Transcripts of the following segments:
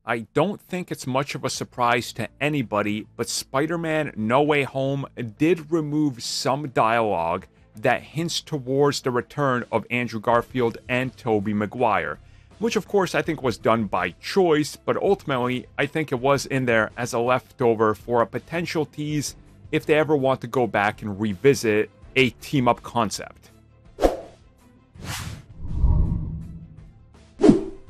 I don't think it's much of a surprise to anybody, but Spider-Man No Way Home did remove some dialogue that hints towards the return of Andrew Garfield and Tobey Maguire, which of course I think was done by choice, but ultimately I think it was in there as a leftover for a potential tease if they ever want to go back and revisit a team-up concept.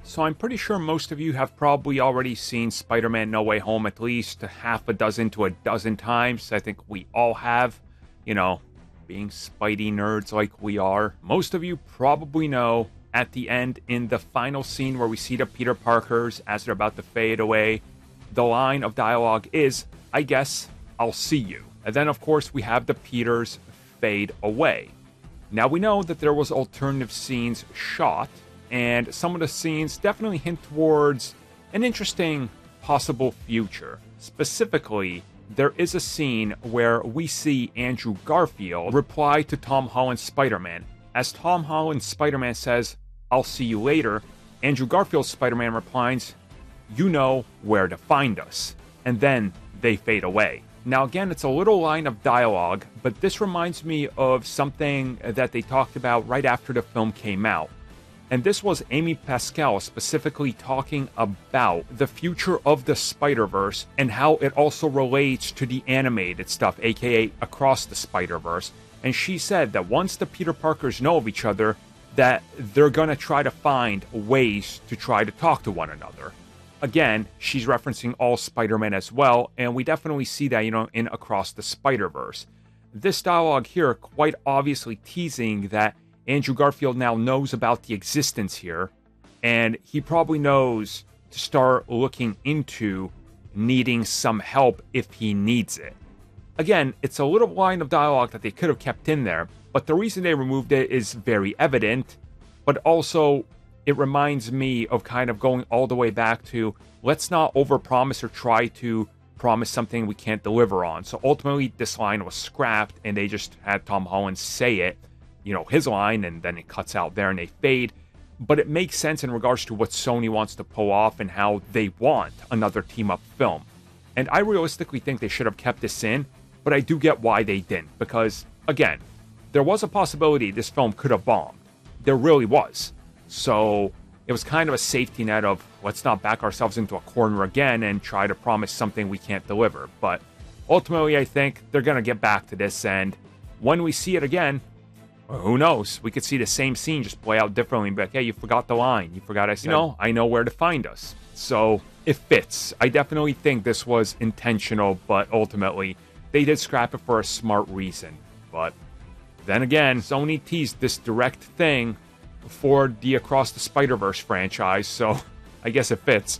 So I'm pretty sure most of you have probably already seen Spider-Man No Way Home at least half a dozen to a dozen times. I think we all have, being Spidey nerds like we are. Most of you probably know at the end, in the final scene where we see the Peter Parkers as they're about to fade away, the line of dialogue is, I guess, I'll see you. And then of course we have the Peters fade away. Now we know that there was alternative scenes shot, and some of the scenes definitely hint towards an interesting possible future. Specifically, there is a scene where we see Andrew Garfield reply to Tom Holland's Spider-Man. As Tom Holland's Spider-Man says, "I'll see you later," Andrew Garfield's Spider-Man replies, "You know where to find us." And then they fade away. Now again, it's a little line of dialogue, but this reminds me of something that they talked about right after the film came out. And this was Amy Pascal specifically talking about the future of the Spider-Verse and how it also relates to the animated stuff, aka Across the Spider-Verse. And she said that once the Peter Parkers know of each other, that they're going to try to find ways to try to talk to one another. Again, she's referencing all Spider-Man as well, and we definitely see that, in Across the Spider-Verse. This dialogue here quite obviously teasing that Andrew Garfield now knows about the existence here, and he probably knows to start looking into needing some help if he needs it. Again, it's a little line of dialogue that they could have kept in there, but the reason they removed it is very evident, but also it reminds me of kind of going all the way back to, let's not overpromise or try to promise something we can't deliver on. So ultimately, this line was scrapped, and they just had Tom Holland say it, his line, and then it cuts out there and they fade. But it makes sense in regards to what Sony wants to pull off and how they want another team-up film. And I realistically think they should have kept this in, but I do get why they didn't. Because, again, there was a possibility this film could have bombed. There really was. So it was kind of a safety net of, let's not back ourselves into a corner again and try to promise something we can't deliver. But ultimately, I think they're going to get back to this, and when we see it again, who knows? We could see the same scene just play out differently and be like, hey, you forgot the line. You forgot I said, I know where to find us. So it fits. I definitely think this was intentional, but ultimately they did scrap it for a smart reason. But then again, Sony teased this direct thing for the Across the Spider-Verse franchise, so I guess it fits.